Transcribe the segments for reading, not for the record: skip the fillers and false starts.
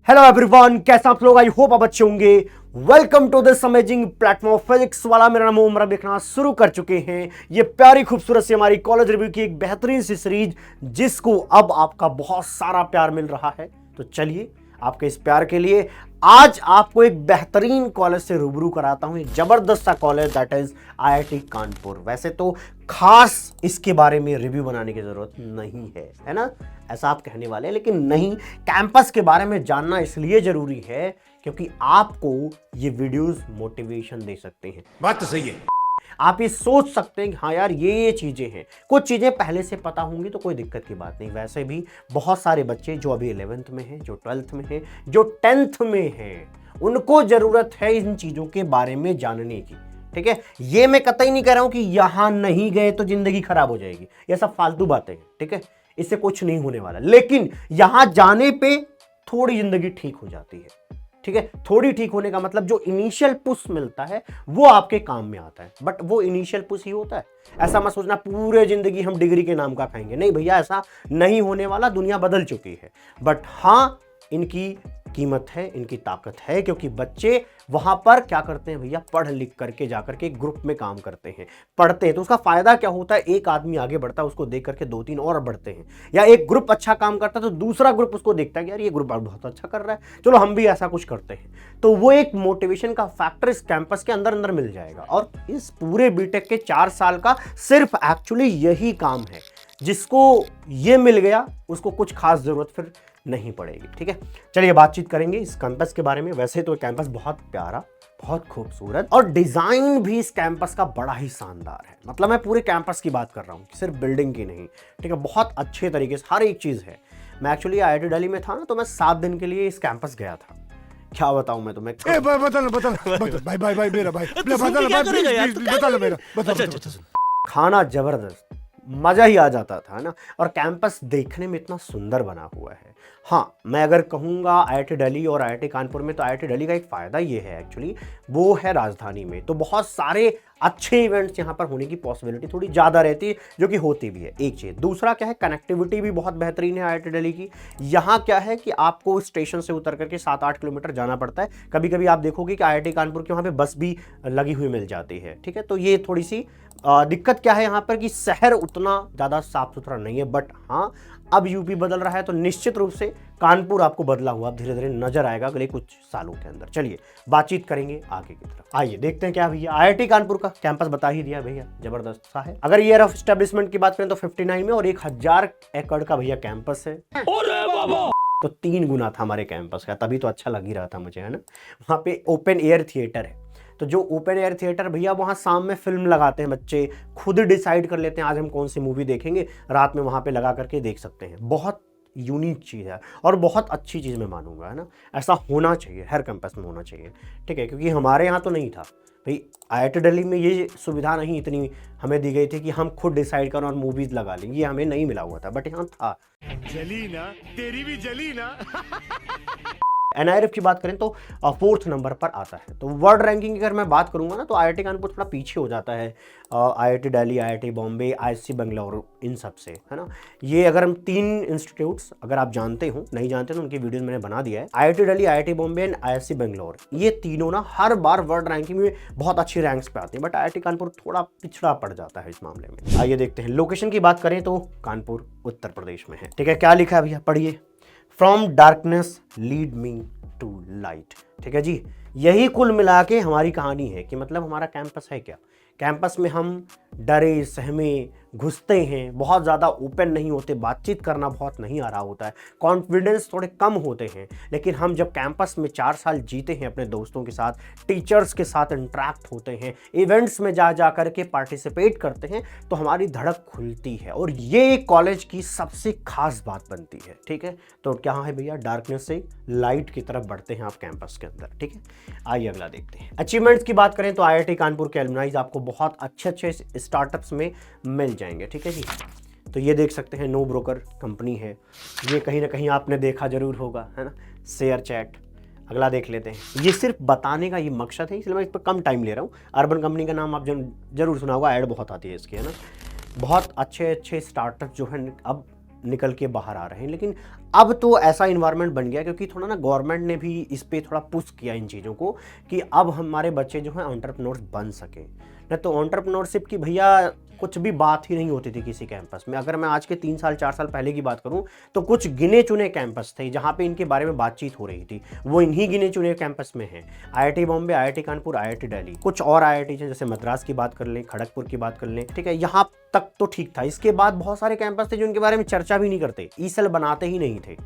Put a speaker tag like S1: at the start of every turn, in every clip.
S1: Hello everyone, कैसे आप लोग? आई होप आप अच्छे होंगे। Welcome to this amazing platform Physics Wallah. मेरा नाम उमर। देखना शुरू कर चुके हैं ये प्यारी खूबसूरत सी हमारी कॉलेज रिव्यू की एक बेहतरीन सी सीरीज, जिसको अब आपका बहुत सारा प्यार मिल रहा है। तो चलिए, आपके इस प्यार के लिए आज आपको एक बेहतरीन कॉलेज से रूबरू कराता हूं। एक जबरदस्त सा college, that is IIT Kanpur. वैसे तो खास इसके बारे में रिव्यू बनाने की जरूरत नहीं है ना, ऐसा आप कहने वाले हैं, लेकिन नहीं, कैंपस के बारे में जानना इसलिए जरूरी है क्योंकि आपको ये वीडियोस मोटिवेशन दे सकते हैं।
S2: बात तो सही है।
S1: आप ये सोच सकते हैं कि हाँ यार, ये चीजें हैं, कुछ चीजें पहले से पता होंगी तो कोई दिक्कत की बात नहीं। वैसे भी बहुत सारे बच्चे जो अभी 11th में हैं, जो 12th में हैं, जो 10th में हैं, उनको जरूरत है इन चीजों के बारे में जानने की। ठीक है, ये मैं कतई नहीं कह रहा हूं कि यहां नहीं गए तो जिंदगी खराब हो जाएगी, ये सब फालतू बातें हैं। ठीक है, इससे कुछ नहीं होने वाला, लेकिन यहां जाने पे थोड़ी जिंदगी ठीक हो जाती है। ठीक है, थोड़ी ठीक होने का मतलब जो इनिशियल पुश मिलता है वो आपके काम में आता है, बट वो इनिशियल पुश ही होता है। ऐसा मत सोचना पूरे जिंदगी हम डिग्री के नाम का खाएंगे, नहीं भैया, ऐसा नहीं होने वाला। दुनिया बदल चुकी है, बट हाँ, इनकी कीमत है, इनकी ताकत है, क्योंकि बच्चे वहां पर क्या करते हैं भैया, पढ़ लिख करके जाकर के ग्रुप में काम करते हैं, पढ़ते हैं। तो उसका फायदा क्या होता है, एक आदमी आगे बढ़ता है, उसको देख करके 2-3 और बढ़ते हैं, या एक ग्रुप अच्छा काम करता है तो दूसरा ग्रुप उसको देखता है कि यार ये ग्रुप बहुत अच्छा कर रहा है, चलो हम भी ऐसा कुछ करते हैं। तो वो एक मोटिवेशन का फैक्टर इस कैंपस के अंदर अंदर मिल जाएगा। और इस पूरे बीटेक के 4 साल का सिर्फ एक्चुअली यही काम है। जिसको ये मिल गया उसको कुछ खास जरूरत फिर नहीं पड़ेगी। ठीक है, चलिए बातचीत करेंगे इस कैंपस के बारे में। वैसे तो कैंपस बहुत प्यारा, बहुत खूबसूरत, और डिजाइन भी इस कैंपस का बड़ा ही शानदार है। मतलब मैं पूरे कैंपस की बात कर रहा हूँ, सिर्फ बिल्डिंग की नहीं। ठीक है, बहुत अच्छे तरीके से हर एक चीज है। मैं एक्चुअली आईआईटी दिल्ली में था ना, तो मैं 7 दिन के लिए इस कैंपस गया था। क्या बताऊं मैं तुम्हें। खाना जबरदस्त, मजा ही आ जाता था ना, और कैंपस देखने में इतना सुंदर बना हुआ है। हाँ, मैं अगर कहूँगा आईआईटी दिल्ली और आईआईटी कानपुर में, तो आईआईटी दिल्ली का एक फ़ायदा ये है एक्चुअली, वो है राजधानी में, तो बहुत सारे अच्छे इवेंट्स यहाँ पर होने की पॉसिबिलिटी थोड़ी ज़्यादा रहती है, जो कि होती भी है। एक चीज़, दूसरा क्या है, कनेक्टिविटी भी बहुत बेहतरीन है आईआईटी दिल्ली की। यहाँ क्या है कि आपको स्टेशन से उतर करके 7-8 किलोमीटर जाना पड़ता है। कभी कभी आप देखोगे कि आईआईटी कानपुर के वहाँ पे बस भी लगी हुई मिल जाती है। ठीक है, तो ये थोड़ी सी दिक्कत क्या है यहाँ पर कि शहर उतना ज़्यादा साफ सुथरा नहीं है, बट हाँ, अब यूपी बदल रहा है, तो निश्चित रूप से कानपुर आपको बदला हुआ धीरे धीरे नजर आएगा अगले कुछ सालों के अंदर। चलिए बातचीत करेंगे आगे की तरफ। आइए देखते हैं क्या भैया, आईआईटी कानपुर का कैंपस बता ही दिया भैया, जबरदस्त सा है। अगर ईयर ऑफ एस्टेब्लिशमेंट की बात करें तो 59 में, और 1000 एकड़ का भैया कैंपस है। तो 3 गुना था हमारे कैंपस का, तभी तो अच्छा लग ही रहा था मुझे, है ना। वहाँ पे ओपन एयर थिएटर है, तो जो ओपन एयर थिएटर भैया, वहाँ शाम में फिल्म लगाते हैं बच्चे, खुद डिसाइड कर लेते हैं आज हम कौन सी मूवी देखेंगे, रात में वहाँ पे लगा करके देख सकते हैं। बहुत यूनिक चीज़ है और बहुत अच्छी चीज़ मैं मानूंगा, है ना। ऐसा होना चाहिए, हर कैंपस में होना चाहिए। ठीक है, क्योंकि हमारे यहाँ तो नहीं था भाई, आईआईटी दिल्ली में ये सुविधा नहीं इतनी हमें दी गई थी कि हम खुद डिसाइड करें और मूवीज लगा लें, ये हमें नहीं मिला हुआ था, बट यहाँ था।
S2: जली ना, तेरी भी जली ना।
S1: एनआईआरएफ की बात करें तो 4th नंबर पर आता है। तो वर्ल्ड रैंकिंग की अगर मैं बात करूंगा ना, तो आईआईटी कानपुर थोड़ा पीछे हो जाता है IIT Delhi, IIT Bombay, IIC Bengaluru, इन सब से, है ना। ये अगर हम 3 इंस्टीट्यूट्स अगर आप जानते हो, नहीं जानते तो उनकी वीडियोस मैंने बना दिया है। IIT Delhi, IIT Bombay and IIC Bengaluru, ये तीनों ना हर बार वर्ल्ड रैंकिंग में बहुत अच्छी रैंक्स पे आते हैं, बट आईआईटी कानपुर थोड़ा पिछड़ा पड़ जाता है इस मामले में। आइए देखते हैं। लोकेशन की बात करें तो कानपुर उत्तर प्रदेश में है। ठीक है, क्या लिखा है भैया, पढ़िए। From darkness lead me to light. ठीक है जी, यही कुल मिला के हमारी कहानी है कि मतलब हमारा कैंपस है क्या। कैंपस में हम डरे सहमे घुसते हैं, बहुत ज़्यादा ओपन नहीं होते, बातचीत करना बहुत नहीं आ रहा होता है, कॉन्फिडेंस थोड़े कम होते हैं। लेकिन हम जब कैंपस में 4 साल जीते हैं, अपने दोस्तों के साथ, टीचर्स के साथ इंटरेक्ट होते हैं, इवेंट्स में जा करके पार्टिसिपेट करते हैं, तो हमारी धड़क खुलती है, और ये कॉलेज की सबसे खास बात बनती है। ठीक है, तो क्या है भैया, डार्कनेस से लाइट की तरफ बढ़ते हैं आप कैंपस के अंदर। ठीक है, आइए अगला देखते हैं। अचीवमेंट्स की बात करें तो आईआईटी कानपुर के एलुमनाइज आपको बहुत अच्छे स्टार्टअप्स में मिल जाएंगे। ठीक है जी, तो ये देख सकते हैं, नो ब्रोकर कंपनी है, ये कहीं ना कहीं आपने देखा जरूर होगा, है ना, शेयर चैट। अगला देख लेते हैं। ये सिर्फ बताने का ये मकसद है, इसलिए मैं इस पर कम टाइम ले रहा हूँ। अर्बन कंपनी का नाम आप जरूर सुना होगा, ऐड बहुत आती है इसकी, है ना। बहुत अच्छे स्टार्टअप जो है अब निकल के बाहर आ रहे हैं, लेकिन अब तो ऐसा इन्वायरमेंट बन गया क्योंकि थोड़ा ना गवर्नमेंट ने भी इस पे थोड़ा पुश किया इन चीज़ों को कि अब हमारे बच्चे जो हैं एंटरप्रेन्योर्स बन सके। नहीं तो एंटरप्रेन्योरशिप की भैया कुछ भी बात ही नहीं होती थी किसी कैंपस में। अगर मैं आज के 3 साल 4 साल पहले की बात करूं तो कुछ गिने चुने कैंपस थे जहां पे इनके बारे में बातचीत हो रही थी, वो इन्हीं गिने चुने कैंपस में हैं। IIT Bombay, IIT Kanpur, IIT Delhi, कुछ और IIT जैसे मद्रास की बात कर लें, खड़गपुर की बात कर लें, ठीक है, यहाँ तक तो ठीक था। इसके बाद बहुत सारे कैंपस थे जो इनके बारे में चर्चा भी नहीं करते, ई सेल बनाते ही नहीं थे,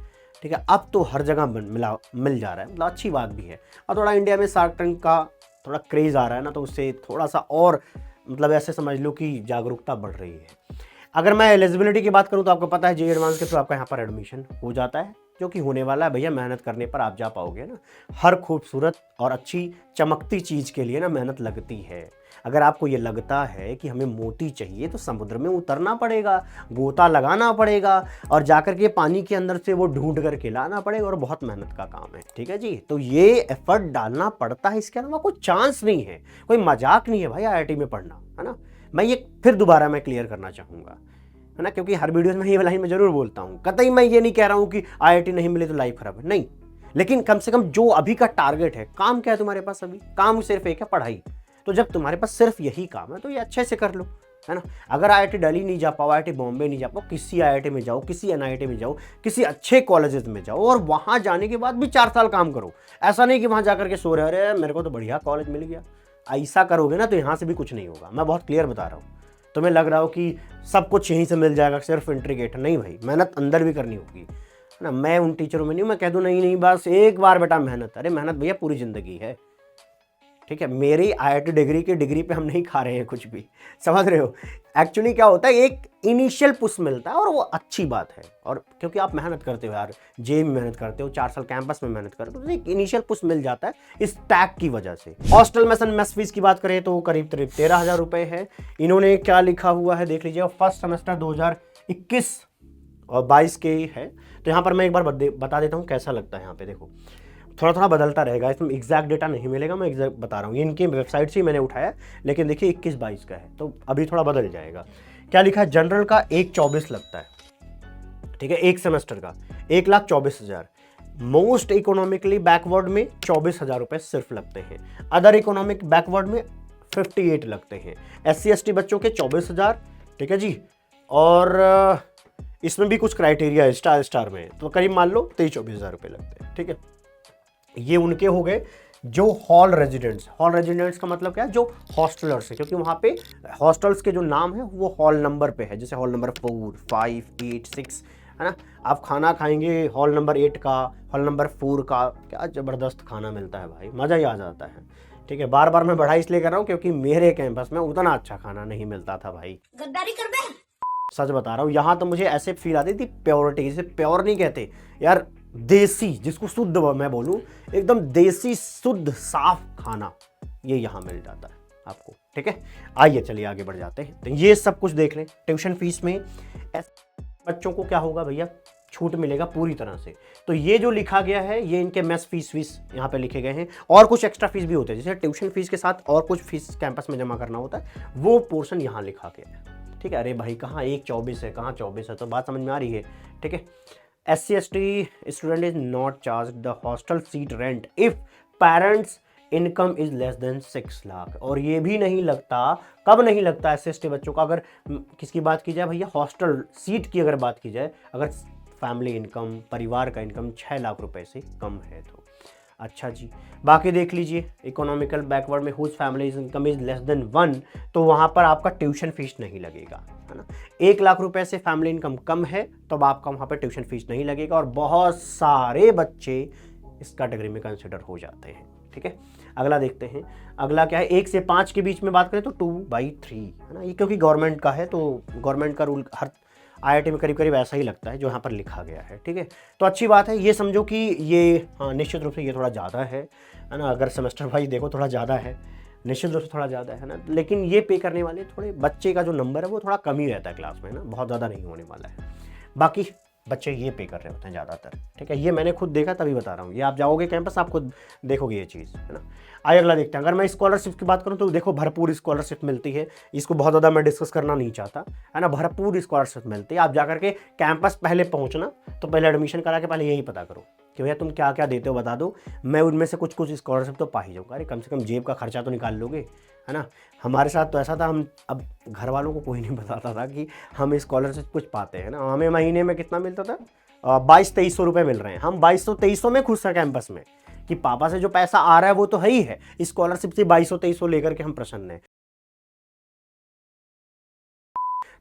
S1: ठीक है। अब तो हर जगह मिल जा रहा है, मतलब अच्छी बात भी है। और थोड़ा इंडिया में शार्क टैंक का थोड़ा क्रेज़ आ रहा है ना, तो उससे थोड़ा सा और मतलब ऐसे समझ लो कि जागरूकता बढ़ रही है। अगर मैं एलिजिबिलिटी की बात करूं तो आपको पता है JEE एडवांस के थ्रू आपका यहाँ पर एडमिशन हो जाता है, जो कि होने वाला है भैया। मेहनत करने पर आप जा पाओगे ना। हर खूबसूरत और अच्छी चमकती चीज़ के लिए ना मेहनत लगती है। अगर आपको ये लगता है कि हमें मोती चाहिए तो समुद्र में उतरना पड़ेगा, गोता लगाना पड़ेगा और जाकर के पानी के अंदर से वो ढूंढ करके लाना पड़ेगा, और बहुत मेहनत का काम है, ठीक है जी। तो ये एफर्ट डालना पड़ता है, इसके अलावा कोई चांस नहीं है, कोई मजाक नहीं है भाई IIT में पढ़ना, है ना। मैं ये फिर दोबारा मैं क्लियर करना चाहूँगा, है ना, क्योंकि हर वीडियो में ये लाइन में जरूर बोलता हूँ। कतई मैं ये नहीं कह रहा हूँ कि IIT नहीं मिले तो लाइफ खराब है, नहीं। लेकिन कम से कम जो अभी का टारगेट है, काम क्या है तुम्हारे पास अभी? काम सिर्फ एक है, पढ़ाई। तो जब तुम्हारे पास सिर्फ यही काम है तो ये अच्छे से कर लो, है ना। अगर IIT दिल्ली नहीं जा पाओ, IIT बॉम्बे नहीं जा पाओ, किसी IIT में जाओ, किसी NIT में जाओ, किसी अच्छे कॉलेजेस में जाओ, और वहाँ जाने के बाद भी 4 साल काम करो। ऐसा नहीं कि वहाँ जाकर के सो रहे, अरे मेरे को तो बढ़िया कॉलेज मिल गया। ऐसा करोगे ना तो यहाँ से भी कुछ नहीं होगा। मैं बहुत क्लियर बता रहा हूँ। तुम्हें लग रहा हो कि सब कुछ यहीं से मिल जाएगा, सिर्फ एंट्री गेट, नहीं भाई, मेहनत अंदर भी करनी होगी, है ना। मैं उन टीचरों में नहीं, मैं कह दूँ नहीं बस एक बार बेटा मेहनत, अरे मेहनत भैया पूरी ज़िंदगी है, ठीक है। मेरी IIT डिग्री पे हम नहीं खा रहे हैं कुछ भी, समझ रहे हो। एक्चुअली क्या होता है, एक इनिशियल पुश मिलता है और वो अच्छी बात है। और क्योंकि आप मेहनत करते हो यार, JEE में मेहनत करते हो, 4 साल कैंपस में मेहनत करते हो, तो एक इनिशियल पुश मिल जाता है इस टैग की वजह से। हॉस्टल मेस फीस की बात करें तो करीब 13,000 रुपये है। इन्होंने क्या लिखा हुआ है देख लीजिए, फर्स्ट सेमेस्टर 2021 और 22 के है। तो यहाँ पर मैं एक बार बता देता हूँ कैसा लगता है। यहाँ पे देखो थोड़ा थोड़ा बदलता रहेगा, इसमें एग्जैक्ट डेटा नहीं मिलेगा, मैं एग्जैक्ट बता रहा हूँ, इनकी वेबसाइट से ही मैंने उठाया, लेकिन देखिए 21-22 का है तो अभी थोड़ा बदल जाएगा। क्या लिखा है, जनरल का 1,24 लगता है, ठीक है, एक सेमेस्टर का 1,24,000। मोस्ट इकोनॉमिकली बैकवर्ड में 24,000 रुपये सिर्फ लगते हैं। अदर इकोनॉमिक बैकवर्ड में 58 लगते हैं। SC/ST बच्चों के 24,000, ठीक है जी। और इसमें भी कुछ क्राइटेरिया है, स्टार में, तो करीब मान लो 23-24,000 रुपये लगते हैं, ठीक है। ये उनके हो गए जो हॉल रेजिडेंट्स का मतलब क्या है, जो हॉस्टलर्स है, क्योंकि वहाँ पे हॉस्टल्स के जो नाम है वो हॉल नंबर पे है, जैसे हॉल नंबर 4, 5, 8, 6, है ना। आप खाना खाएंगे हॉल नंबर 8 का, हॉल नंबर 4 का, क्या ज़बरदस्त खाना मिलता है भाई, मज़ा ही आ जाता है, ठीक है। बार बार मैं बढ़ाई इसलिए कर रहा हूँ क्योंकि मेरे कैंपस में उतना अच्छा खाना नहीं मिलता था भाई,
S3: गद्दारी कर बे।
S1: सच बता रहा हूँ। यहाँ तो मुझे ऐसे फील आती थी प्योरिटी, जिसे प्योर नहीं कहते यार, देसी, जिसको शुद्ध मैं बोलूँ, एकदम देसी शुद्ध साफ खाना ये यहाँ मिल जाता है आपको, ठीक है। आइए चलिए आगे बढ़ जाते हैं। तो ये सब कुछ देख लें। ट्यूशन फीस में बच्चों को क्या होगा भैया, छूट मिलेगा पूरी तरह से। तो ये जो लिखा गया है ये इनके मेस फीस यहाँ पे लिखे गए हैं, और कुछ एक्स्ट्रा फीस भी होते हैं, जैसे ट्यूशन फीस के साथ और कुछ फीस कैंपस में जमा करना होता है, वो पोर्शन यहाँ लिखा गया है, ठीक है। अरे भाई कहाँ 1,24 है, कहाँ 24 है, तो बात समझ में आ रही है, ठीक है। SC/ST student is not charge the hostel seat rent if parents income is less then 6 lakh. और ये भी नहीं लगता, कब नहीं लगता SC/ST बच्चों का, अगर किसकी बात की जाए भैया, हॉस्टल सीट की अगर बात की जाए, अगर फैमिली इनकम, परिवार का इनकम 6 लाख रुपए से कम है तो। अच्छा जी, बाकी देख लीजिए, इकोनॉमिकल बैकवर्ड में whose family income is less than 1, तो वहाँ पर आपका ट्यूशन फीस नहीं लगेगा, है ना। 1 लाख रुपए से फैमिली इनकम कम है तब आपका वहाँ पर ट्यूशन फीस नहीं लगेगा, और बहुत सारे बच्चे इस कैटेगरी में कंसिडर हो जाते हैं, ठीक है। अगला देखते हैं, अगला क्या है, 1 से 5 के बीच में बात करें तो 2/3, है ना। ये क्योंकि गवर्नमेंट का है तो गवर्नमेंट का रूल हर IIT में करीब करीब ऐसा ही लगता है जो यहाँ पर लिखा गया है, ठीक है। तो अच्छी बात है, ये समझो कि ये हाँ निश्चित रूप से ये थोड़ा ज़्यादा है ना। अगर सेमेस्टर वाइज देखो थोड़ा ज़्यादा है, निश्चित रूप से थोड़ा ज़्यादा है ना। लेकिन ये पे करने वाले थोड़े बच्चे का जो नंबर है वो थोड़ा कम ही रहता है क्लास में ना, बहुत ज़्यादा नहीं होने वाला है। बाकी बच्चे ये पे कर रहे होते हैं ज़्यादातर, ठीक है। ये मैंने खुद देखा तभी बता रहा हूँ, ये आप जाओगे कैंपस आप खुद देखोगे ये चीज़, है ना। आइए अगला देखते हैं। अगर मैं स्कॉलरशिप की बात करूँ तो देखो भरपूर स्कॉलरशिप मिलती है, इसको बहुत ज़्यादा मैं डिस्कस करना नहीं चाहता, है ना। भरपूर स्कॉलरशिप मिलती है। आप जा करके कैंपस पहले पहुँचना, तो पहले एडमिशन करा के पहले यही पता करो कि भैया तुम क्या क्या देते हो बता दो, मैं उनमें से कुछ कुछ स्कॉलरशिप तो पा ही जाऊँगा। अरे कम से कम जेब का खर्चा तो निकाल लोगे, है ना। हमारे साथ तो ऐसा था, हम अब घर वालों को कोई नहीं बताता था कि हम स्कॉलरशिप कुछ पाते हैं ना। हमें महीने में कितना मिलता था, 2200-2300 रुपये मिल रहे हैं। हम 2200-2300 में खुश हैं कैंपस में कि पापा से जो पैसा आ रहा है वो तो है ही है, स्कॉलरशिप से 2200-2300 लेकर के हम प्रसन्न हैं।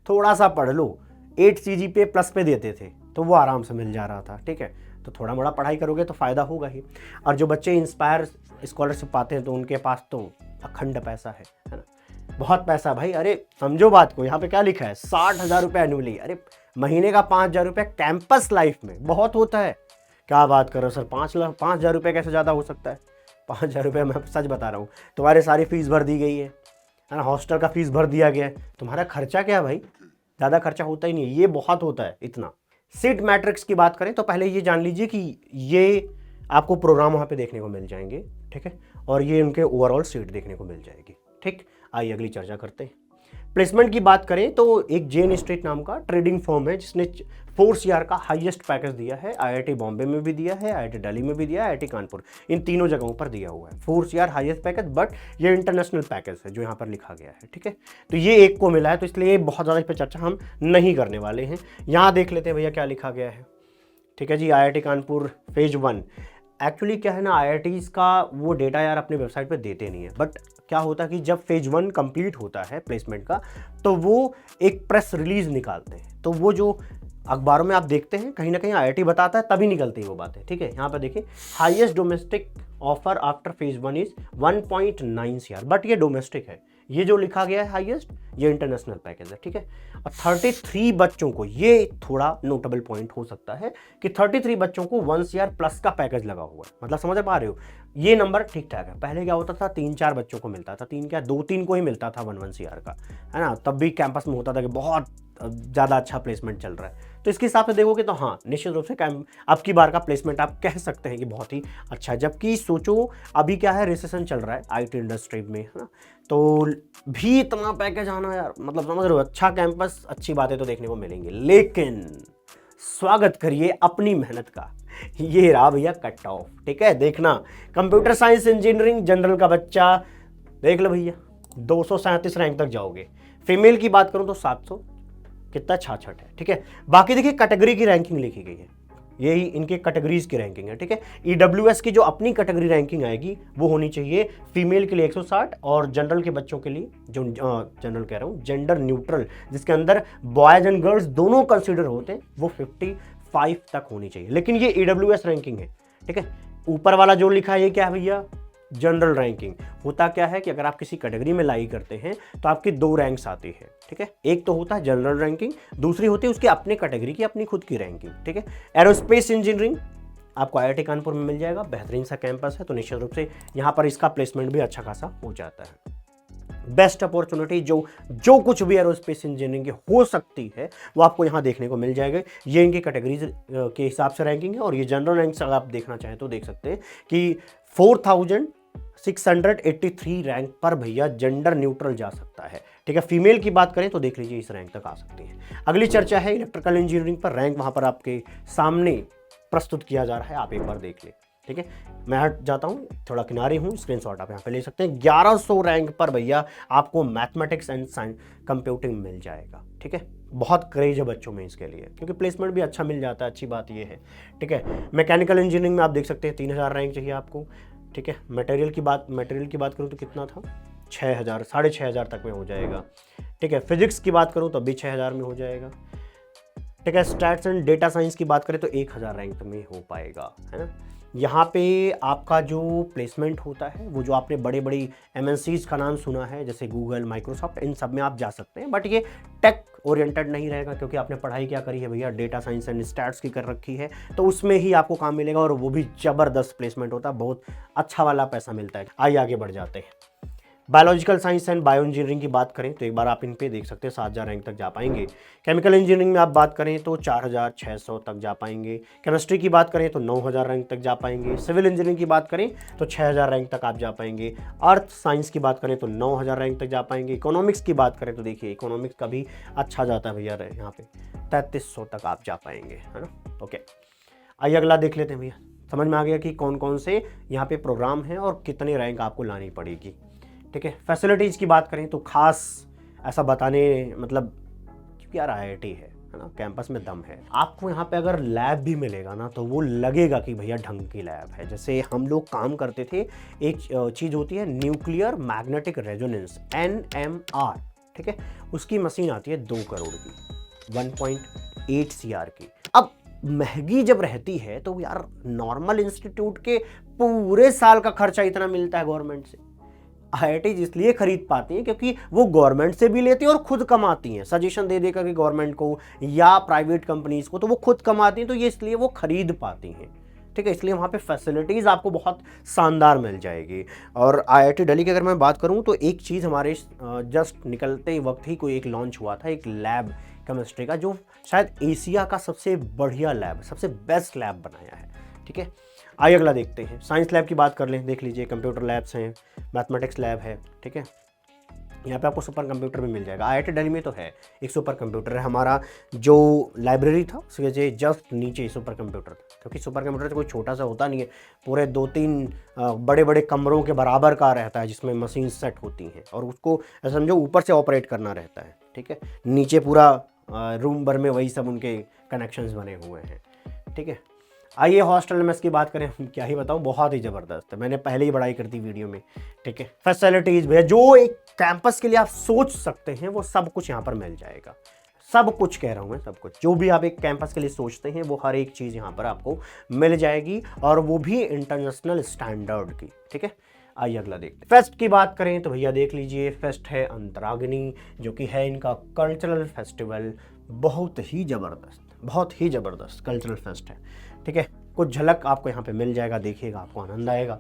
S1: थोड़ा सा पढ़ लो, 8 CGPA प्लस पे देते थे तो वो आराम से मिल जा रहा था, ठीक है। तो थोड़ा मोड़ा पढ़ाई करोगे तो फ़ायदा होगा ही। और जो बच्चे इंस्पायर स्कॉलरशिप पाते हैं तो उनके पास तो अखंड पैसा है ना, बहुत पैसा भाई। अरे समझो बात को, यहाँ पे क्या लिखा है, 60,000 रुपये एनुअली। अरे महीने का 5,000 रुपये कैंपस लाइफ में बहुत होता है। क्या बात कर रहे हो सर, 5,000 रुपये कैसे ज़्यादा हो सकता है। 5,000 रुपये मैं सच बता रहा हूँ, तुम्हारे सारी फीस भर दी गई है ना, हॉस्टल का फीस भर दिया गया है, तुम्हारा खर्चा क्या भाई, ज़्यादा खर्चा होता ही नहीं है, ये बहुत होता है इतना। सीट मैट्रिक्स की बात करें तो पहले ये जान लीजिए कि ये आपको प्रोग्राम वहाँ पे देखने को मिल जाएंगे, ठीक है, और ये उनके ओवरऑल सीट देखने को मिल जाएगी, ठीक। आइए अगली चर्चा करते हैं। प्लेसमेंट की बात करें तो एक जेन स्ट्रीट नाम का ट्रेडिंग फर्म है जिसने 4 CR का हाईएस्ट पैकेज दिया है। IIT बॉम्बे में भी दिया है, IIT दिल्ली में भी दिया है, IIT कानपुर, इन तीनों जगहों पर दिया हुआ है 4 CR हाईएस्ट पैकेज। बट ये इंटरनेशनल पैकेज है जो यहाँ पर लिखा गया है, ठीक है। तो ये एक को मिला है, तो इसलिए बहुत ज़्यादा इस पर चर्चा हम नहीं करने वाले हैं। यहाँ देख लेते हैं भैया क्या लिखा गया है, ठीक है जी। IIT कानपुर फेज 1, एक्चुअली क्या है ना, IITs का वो डेटा यार अपने वेबसाइट पे देते नहीं है। बट क्या होता है कि जब फेज 1 कंप्लीट होता है प्लेसमेंट का, तो वो एक प्रेस रिलीज निकालते हैं। तो वो जो अखबारों में आप देखते हैं कहीं ना कहीं IIT बताता है, तभी निकलती है वो बातें, ठीक है। यहाँ पर देखिए, highest domestic offer after phase 1 is 1.9 CR, but ये डोमेस्टिक है। ये जो लिखा गया है हाईएस्ट, ये इंटरनेशनल पैकेज है, ठीक है। और 33 बच्चों को, ये थोड़ा नोटेबल पॉइंट हो सकता है कि 33 बच्चों को 1 CR प्लस का पैकेज लगा हुआ है। मतलब समझ पा रहे हो, ये नंबर ठीक ठाक है। पहले क्या होता था, 3-4 बच्चों को मिलता था, 2-3 को ही मिलता था 1 CR का, है ना। तब भी कैंपस में होता था कि बहुत ज़्यादा अच्छा प्लेसमेंट चल रहा है। तो इसके हिसाब से देखोगे तो हाँ, निश्चित रूप से अब की बार का प्लेसमेंट आप कह सकते हैं कि बहुत ही अच्छा है। जबकि सोचो अभी क्या है, रिसेशन चल रहा है IT इंडस्ट्री में, है ना। तो भी इतना पैकेज आना यार, मतलब समझ रहे हो, अच्छा कैंपस, अच्छी बातें तो देखने को मिलेंगी। लेकिन स्वागत करिए अपनी मेहनत का, ये रहा भैया कट ऑफ, ठीक है। देखना, कंप्यूटर साइंस इंजीनियरिंग जनरल का बच्चा देख लो भैया, 237 रैंक तक जाओगे। फीमेल की बात करूं तो 700, कितना 66 है, ठीक है। बाकी देखिए कैटेगरी की रैंकिंग लिखी गई है, यही इनके कैटेगरीज की रैंकिंग है, ठीक है। EWS की जो अपनी कैटेगरी रैंकिंग आएगी वो होनी चाहिए फीमेल के लिए 160, और जनरल के बच्चों के लिए, जो जनरल कह रहा हूँ, जेंडर न्यूट्रल, जिसके अंदर बॉयज एंड गर्ल्स दोनों कंसीडर होते हैं, वो 55 तक होनी चाहिए। लेकिन ये EWS रैंकिंग है, ठीक है। ऊपर वाला जो लिखा है ये क्या है भैया, जनरल रैंकिंग। होता क्या है कि अगर आप किसी कैटेगरी में लाई करते हैं तो आपकी 2 रैंक्स आती है, ठीक है। एक तो होता है जनरल रैंकिंग, दूसरी होती है उसके अपने कैटेगरी की अपनी खुद की रैंकिंग, ठीक है। एरोस्पेस इंजीनियरिंग आपको IIT कानपुर में मिल जाएगा, बेहतरीन सा कैंपस है, तो निश्चित रूप से यहाँ पर इसका प्लेसमेंट भी अच्छा खासा हो जाता है। बेस्ट अपॉर्चुनिटी जो कुछ भी एरोस्पेस इंजीनियरिंग की हो सकती है वो आपको यहाँ देखने को मिल जाएगा। ये इनकी कैटेगरीज के हिसाब से रैंकिंग है, और ये जनरल रैंक अगर आप देखना चाहें तो देख सकते हैं कि 4,683 रैंक पर भैया जेंडर न्यूट्रल जा सकता है, ठीक है। फीमेल की बात करें तो देख लीजिए इस रैंक तक आ सकती है। अगली चर्चा है इलेक्ट्रिकल इंजीनियरिंग पर, रैंक वहाँ पर आपके सामने प्रस्तुत किया जा रहा है, आप एक बार देख लें, ठीक है। मैं हट जाता हूँ, थोड़ा किनारे हूँ, स्क्रीनशॉट आप यहाँ पे ले सकते हैं। 1100 रैंक पर भैया आपको मैथमेटिक्स एंड साइंस कंप्यूटिंग मिल जाएगा, ठीक है। बहुत क्रेज है बच्चों में इसके लिए, क्योंकि प्लेसमेंट भी अच्छा मिल जाता है, अच्छी बात ये है, ठीक है। मैकेनिकल इंजीनियरिंग में आप देख सकते हैं 3000 रैंक चाहिए आपको, ठीक है। मटेरियल की बात करूँ तो कितना था, 6000, 6500 तक में हो जाएगा, ठीक है। फिजिक्स की बात करूँ तो भी 6000 में हो जाएगा, ठीक है। स्टैट्स एंड डेटा साइंस की बात करें तो 1000 रैंक में हो पाएगा, है ना। यहाँ पे आपका जो प्लेसमेंट होता है वो जो आपने बड़ी बड़ी MNCs का नाम सुना है जैसे गूगल, माइक्रोसॉफ्ट, इन सब में आप जा सकते हैं। बट ये टेक ओरिएंटेड नहीं रहेगा, क्योंकि आपने पढ़ाई क्या करी है भैया, डेटा साइंस एंड स्टैट्स की कर रखी है, तो उसमें ही आपको काम मिलेगा, और वो भी ज़बरदस्त प्लेसमेंट होता है, बहुत अच्छा वाला पैसा मिलता है। आइए आगे बढ़ जाते हैं। Biological science and bio engineering की बात करें तो एक बार आप इन पे देख सकते हैं 7,000 रैंक तक जा पाएंगे। केमिकल इंजीनियरिंग में आप बात करें तो 4,600 तक जा पाएंगे। केमिस्ट्री की बात करें तो 9,000 रैंक तक जा पाएंगे। सिविल इंजीनियरिंग की बात करें तो 6,000 रैंक तक आप जा पाएंगे। अर्थ साइंस की बात करें तो 9,000 रैंक तक जा पाएंगे। इकोनॉमिक्स की बात करें तो देखिए इकोनॉमिक्स का भी अच्छा जाता है भैया, यहाँ पे 3,300 तक आप जा पाएंगे, है ना। ओके, आइए अगला देख लेते हैं भैया। समझ में आ गया कि कौन कौन से यहाँ पे प्रोग्राम हैं और कितने रैंक आपको लानी पड़ेगी। ठीक है, फैसिलिटीज़ की बात करें तो खास ऐसा बताने मतलब क्योंकि यार IIT है ना, कैंपस में दम है। आपको यहाँ पे अगर लैब भी मिलेगा ना तो वो लगेगा कि भैया ढंग की लैब है। जैसे हम लोग काम करते थे, एक चीज़ होती है न्यूक्लियर मैग्नेटिक रेजोनेंस NMR, ठीक है, उसकी मशीन आती है 2 करोड़ की, 1.8 CR की। अब महंगी जब रहती है तो यार नॉर्मल इंस्टीट्यूट के पूरे साल का खर्चा इतना मिलता है गवर्नमेंट से। IIT इसलिए खरीद पाती हैं क्योंकि वो गवर्नमेंट से भी लेती हैं और खुद कमाती हैं, सजेशन दे देकर कि गवर्नमेंट को या प्राइवेट कंपनीज को, तो वो खुद कमाती हैं, तो ये इसलिए वो खरीद पाती हैं। ठीक है, इसलिए वहाँ पे फैसिलिटीज़ आपको बहुत शानदार मिल जाएगी। और IIT दिल्ली की अगर मैं बात करूँ तो एक चीज़ हमारे जस्ट निकलते वक्त ही कोई एक लॉन्च हुआ था, एक लैब केमिस्ट्री का, जो शायद एशिया का सबसे बढ़िया लैब, सबसे बेस्ट लैब बनाया है। ठीक है, आइए अगला देखते हैं। साइंस लैब की बात कर लें, देख लीजिए कंप्यूटर लैब्स हैं, मैथमेटिक्स लैब है। ठीक है, यहाँ पे आपको सुपर कंप्यूटर भी मिल जाएगा। IIT दिल्ली में तो है एक सुपर कंप्यूटर है, हमारा जो लाइब्रेरी था उसके जस्ट नीचे सुपर कंप्यूटर था, क्योंकि सुपर कंप्यूटर तो कोई छोटा सा होता नहीं है, पूरे 2-3 बड़े बड़े कमरों के बराबर का रहता है जिसमें मशीन सेट होती हैं और उसको समझो ऊपर से ऑपरेट करना रहता है। ठीक है, नीचे पूरा रूम भर में वही सब उनके कनेक्शंस बने हुए हैं। ठीक है, आइए हॉस्टल मेस की बात करें, क्या ही बताऊं, बहुत ही ज़बरदस्त है, मैंने पहले ही बड़ाई कर दी वीडियो में। ठीक है, फैसिलिटीज़ भैया जो एक कैंपस के लिए आप सोच सकते हैं वो सब कुछ यहाँ पर मिल जाएगा। सब कुछ कह रहा हूँ मैं, सब कुछ जो भी आप एक कैंपस के लिए सोचते हैं वो हर एक चीज़ यहाँ पर आपको मिल जाएगी, और वो भी इंटरनेशनल स्टैंडर्ड की। ठीक है, आइए अगला देखते हैं। फेस्ट की बात करें तो भैया देख लीजिए, फेस्ट है अंतरागिनी, जो कि है इनका कल्चरल फेस्टिवल, बहुत ही ज़बरदस्त कल्चरल फेस्ट है। ठीक है, कुछ झलक आपको यहाँ पे मिल जाएगा, देखिएगा आपको आनंद आएगा।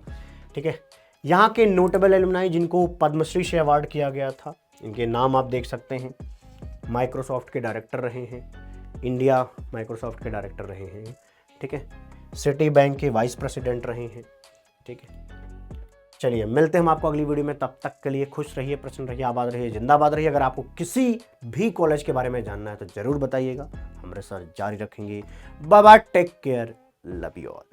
S1: ठीक है, यहाँ के नोटेबल एलुमनाई जिनको पद्मश्री से अवार्ड किया गया था, इनके नाम आप देख सकते हैं। माइक्रोसॉफ्ट के डायरेक्टर रहे हैं, इंडिया माइक्रोसॉफ्ट के डायरेक्टर रहे हैं। ठीक है, सिटी बैंक के वाइस प्रेसिडेंट रहे हैं। ठीक है, चलिए मिलते हैं हम आपको अगली वीडियो में, तब तक के लिए खुश रहिए, प्रसन्न रहिए, आबाद रहिए, जिंदाबाद रहिए। अगर आपको किसी भी कॉलेज के बारे में जानना है तो ज़रूर बताइएगा, हम रिसर्च जारी रखेंगे। Bye bye, take care, love you all.